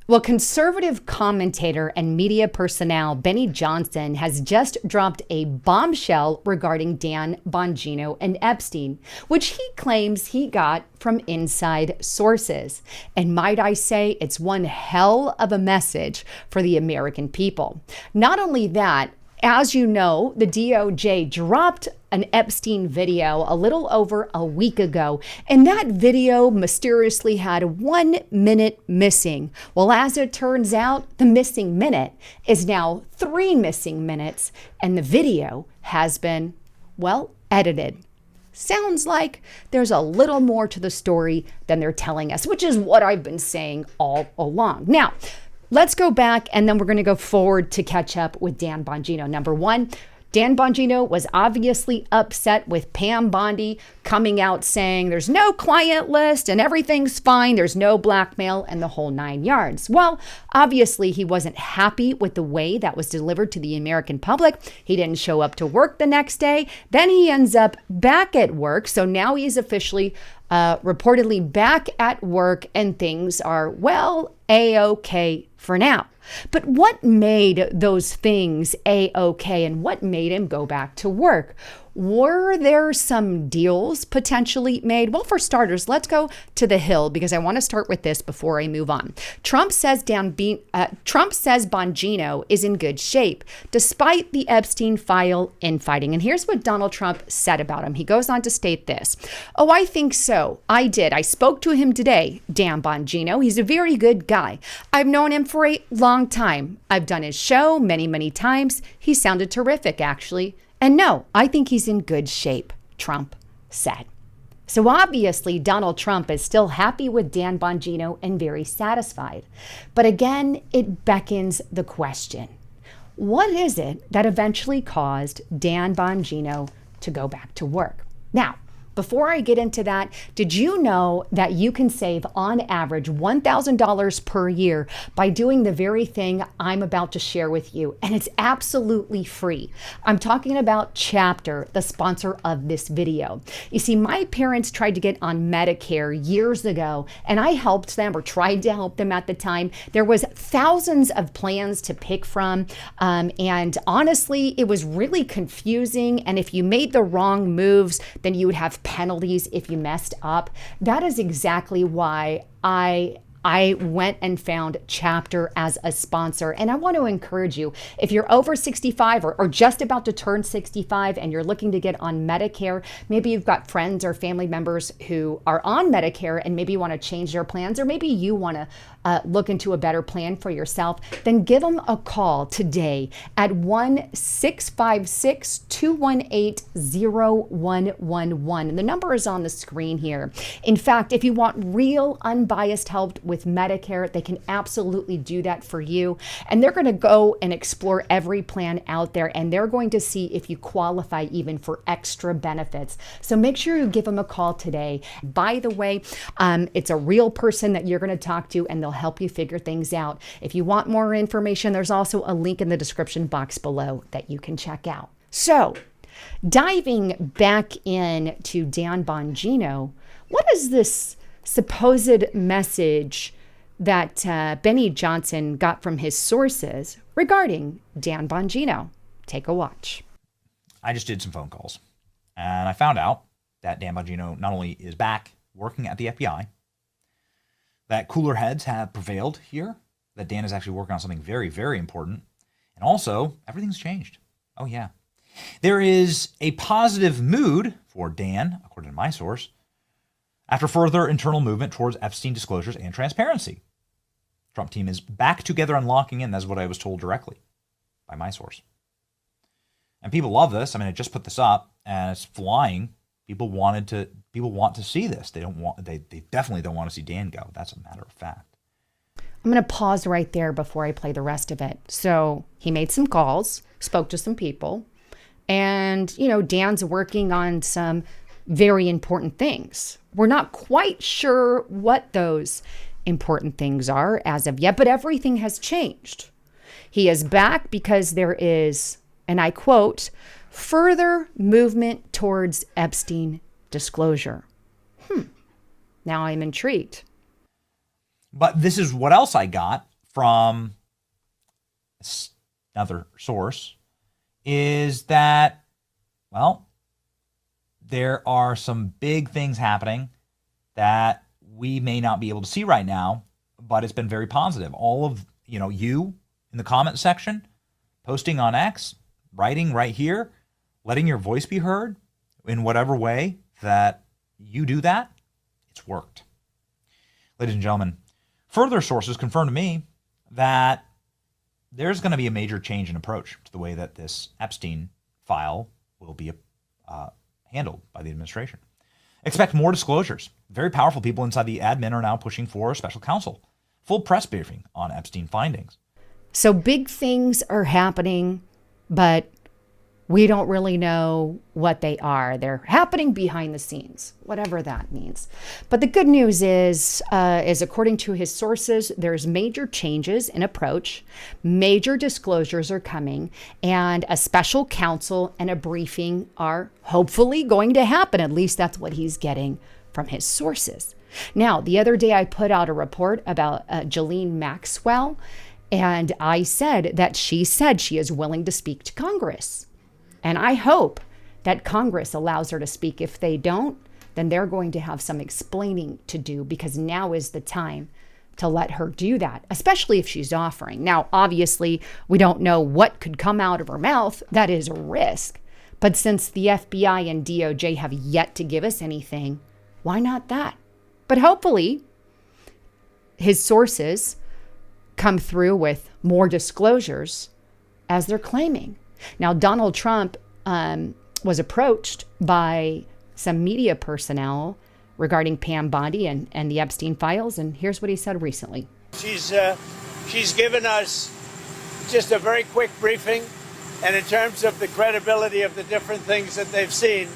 Well, conservative commentator and media personnel Benny Johnson has just dropped a bombshell regarding Dan Bongino and Epstein, which he claims he got from inside sources. And might I say, it's one hell of a message for the American people. Not only that, as you know, the DOJ dropped an Epstein video a little over a week ago, and that video mysteriously had 1 minute missing. Well, as it turns out, the missing minute is now 3 missing minutes, and the video has been, well, edited. Sounds like there's a little more to the story than they're telling us, which is what I've been saying all along. Now, let's go back, and then we're going to go forward to catch up with Dan Bongino. Number one, Dan Bongino was obviously upset with Pam Bondi coming out saying there's no client list and everything's fine, there's no blackmail, and the whole 9 yards. Well, obviously he wasn't happy with the way that was delivered to the American public. He didn't show up to work the next day. Then he ends up back at work. So now he's officially reportedly back at work, and things are, well, A-okay for now. But what made those things A-okay, and what made him go back to work? Were there some deals potentially made? Well, for starters, let's go to the Hill, because I want to start with this before I move on. Trump says Bongino is in good shape despite the Epstein file infighting. And here's what Donald Trump said about him. He goes on to state this. "Oh, I think so. I did. I spoke to him today, Dan Bongino. He's a very good guy. I've known him for a long time. I've done his show many, many times. He sounded terrific, actually. And no, I think he's in good shape," Trump said. So obviously, Donald Trump is still happy with Dan Bongino and very satisfied. But again, it beckons the question, what is it that eventually caused Dan Bongino to go back to work? Now, before I get into that, did you know that you can save on average $1,000 per year by doing the very thing I'm about to share with you? And it's absolutely free. I'm talking about Chapter, the sponsor of this video. You see, my parents tried to get on Medicare years ago, and I helped them, or tried to help them at the time. There was thousands of plans to pick from, and honestly, it was really confusing. And if you made the wrong moves, then you would have penalties if you messed up. That is exactly why I went and found Chapter as a sponsor. And I want to encourage you, if you're over 65 or just about to turn 65 and you're looking to get on Medicare, maybe you've got friends or family members who are on Medicare and maybe you want to change their plans, or maybe you want to look into a better plan for yourself, then give them a call today at 1-656-218-0111. And the number is on the screen here. In fact, if you want real unbiased help with Medicare, they can absolutely do that for you. And they're going to go and explore every plan out there, and they're going to see if you qualify even for extra benefits. So make sure you give them a call today. By the way, it's a real person that you're going to talk to, and they'll help you figure things out. If you want more information, there's also a link in the description box below that you can check out. So, diving back in to Dan Bongino, what is this supposed message that Benny Johnson got from his sources regarding Dan Bongino? Take a watch. I just did some phone calls, and I found out that Dan Bongino not only is back working at the FBI, that cooler heads have prevailed here, that Dan is actually working on something very, very important, and also everything's changed. Oh yeah. There is a positive mood for Dan, according to my source, after further internal movement towards Epstein disclosures and transparency. Trump team is back together and locking in. That's what I was told directly by my source. And people love this. I mean, I just put this up and it's flying. People want to see this. They definitely don't want to see Dan go. That's a matter of fact. I'm going to pause right there before I play the rest of it. So he made some calls, spoke to some people, and, Dan's working on some very important things. We're not quite sure what those important things are as of yet, but everything has changed. He is back because there is, and I quote, further movement towards Epstein disclosure. Now I'm intrigued. But this is what else I got from another source is that, well, there are some big things happening that we may not be able to see right now, but it's been very positive. All of, you in the comment section, posting on X, writing right here, letting your voice be heard in whatever way that you do that, it's worked. Ladies and gentlemen, further sources confirm to me that there's going to be a major change in approach to the way that this Epstein file will be handled by the administration. Expect more disclosures. Very powerful people inside the admin are now pushing for a special counsel. Full press briefing on Epstein findings. So big things are happening, but we don't really know what they are. They're happening behind the scenes, whatever that means. But the good news is according to his sources, there's major changes in approach, major disclosures are coming, and a special counsel and a briefing are hopefully going to happen. At least that's what he's getting from his sources. Now, the other day I put out a report about Ghislaine Maxwell, and I said that she said she is willing to speak to Congress. And I hope that Congress allows her to speak. If they don't, then they're going to have some explaining to do, because now is the time to let her do that, especially if she's offering. Now, obviously, we don't know what could come out of her mouth. That is a risk. But since the FBI and DOJ have yet to give us anything, why not that? But hopefully, his sources come through with more disclosures as they're claiming. Now, Donald Trump was approached by some media personnel regarding Pam Bondi and the Epstein files, and here's what he said recently. She's given us just a very quick briefing, and in terms of the credibility of the different things that they've seen,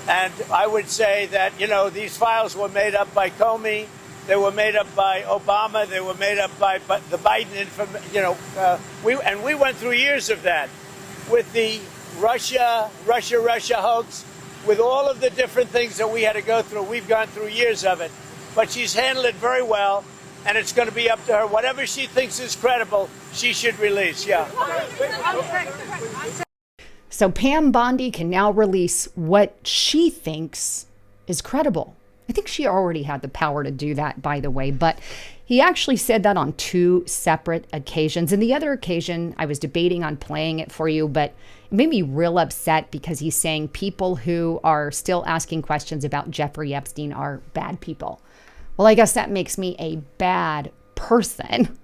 and I would say that, these files were made up by Comey, they were made up by Obama, they were made up by the Biden, we went through years of that. With the Russia hoax, with all of the different things that we had to go through. We've gone through years of it. But she's handled it very well, and it's going to be up to her. Whatever she thinks is credible, she should release, yeah. So Pam Bondi can now release what she thinks is credible. I think she already had the power to do that, by the way, but he actually said that on 2 separate occasions. And the other occasion, I was debating on playing it for you, but it made me real upset because he's saying people who are still asking questions about Jeffrey Epstein are bad people. Well, I guess that makes me a bad person,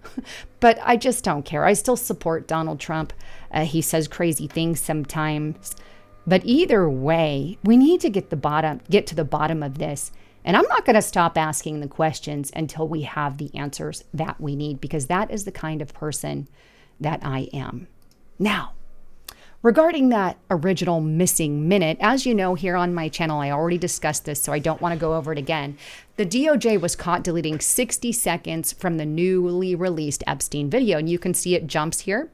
but I just don't care. I still support Donald Trump. He says crazy things sometimes, but either way, we need to get to the bottom of this. And I'm not going to stop asking the questions until we have the answers that we need, because that is the kind of person that I am. Now, regarding that original missing minute, as you know, here on my channel, I already discussed this, so I don't want to go over it again. The DOJ was caught deleting 60 seconds from the newly released Epstein video, and you can see it jumps here.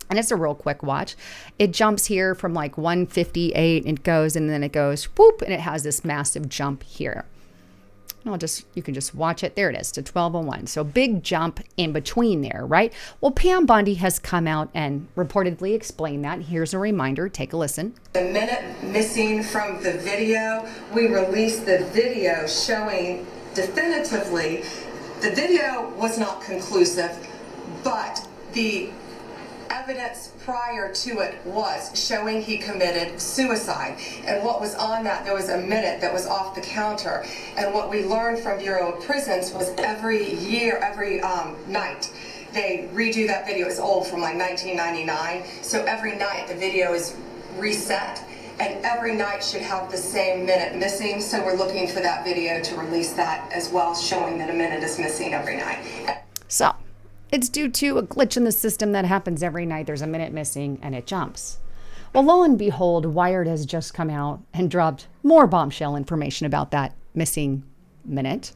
And it's a real quick watch. It jumps here from like 158 and it goes, and then it goes whoop, and it has this massive jump here. You can just watch it. There it is, to 12:01. So big jump in between there, right? Well, Pam Bondi has come out and reportedly explained that. Here's a reminder. Take a listen. The minute missing from the video, we released the video showing definitively the video was not conclusive, but the evidence prior to it was showing he committed suicide. And what was on that, there was a minute that was off the counter. And what we learned from Bureau of Prisons was every night, they redo that video. It's old, from like 1999. So every night the video is reset, and every night should have the same minute missing. So we're looking for that video to release that as well, showing that a minute is missing every night. So it's due to a glitch in the system that happens every night. There's a minute missing and it jumps. Well, lo and behold, Wired has just come out and dropped more bombshell information about that missing minute.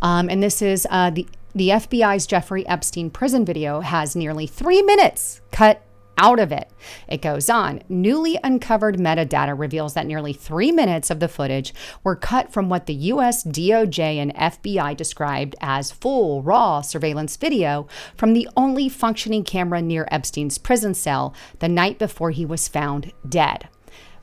And this is the FBI's Jeffrey Epstein prison video has nearly 3 minutes cut out of it. It goes on. Newly uncovered metadata reveals that nearly 3 minutes of the footage were cut from what the U.S. DOJ and FBI described as full, raw surveillance video from the only functioning camera near Epstein's prison cell the night before he was found dead.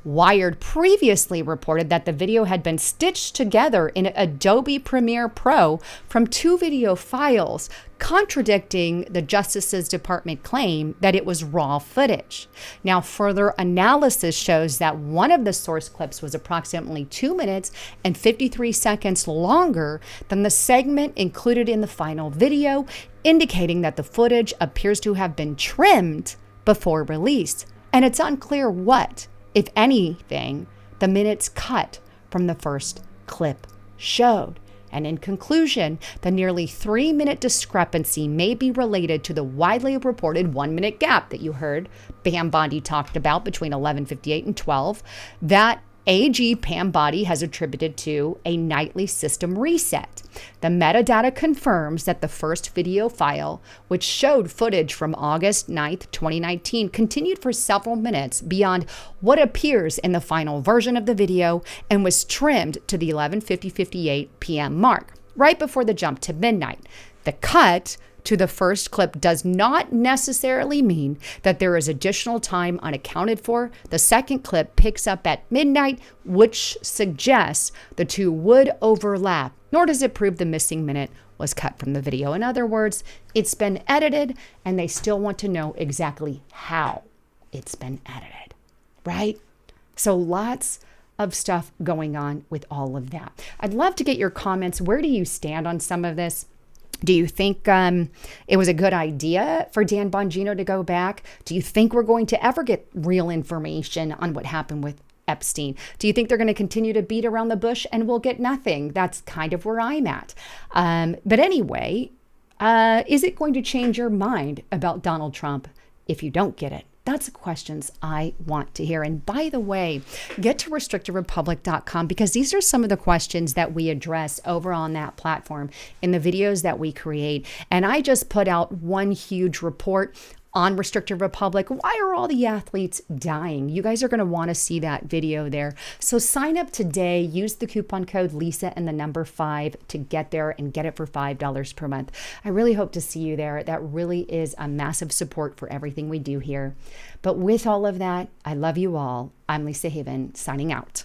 Wired previously reported that the video had been stitched together in Adobe Premiere Pro from 2 video files, contradicting the Justice Department claim that it was raw footage. Now, further analysis shows that one of the source clips was approximately 2 minutes and 53 seconds longer than the segment included in the final video, indicating that the footage appears to have been trimmed before release. And it's unclear what, if anything, the minutes cut from the first clip showed. And in conclusion, the nearly 3-minute discrepancy may be related to the widely reported 1-minute gap that you heard Pam Bondi talked about between 11:58 and 12, that AG Pam Bondi has attributed to a nightly system reset. The metadata confirms that the first video file, which showed footage from August 9th, 2019, continued for several minutes beyond what appears in the final version of the video and was trimmed to the 11:58 p.m. mark, right before the jump to midnight. The cut to the first clip does not necessarily mean that there is additional time unaccounted for. The second clip picks up at midnight, which suggests the two would overlap, nor does it prove the missing minute was cut from the video. In other words, it's been edited, and they still want to know exactly how it's been edited, right? So lots of stuff going on with all of that. I'd love to get your comments. Where do you stand on some of this? Do you think it was a good idea for Dan Bongino to go back? Do you think we're going to ever get real information on what happened with Epstein? Do you think they're going to continue to beat around the bush and we'll get nothing? That's kind of where I'm at. But anyway, is it going to change your mind about Donald Trump if you don't get it? That's the questions I want to hear. And by the way, get to restrictedrepublic.com, because these are some of the questions that we address over on that platform in the videos that we create. And I just put out one huge report on Restricted Republic. Why are all the athletes dying? You guys are going to want to see that video there. So sign up today. Use the coupon code Lisa and the number 5 to get there and get it for $5 per month. I really hope to see you there. That really is a massive support for everything we do here. But with all of that, I love you all. I'm Lisa Haven, signing out.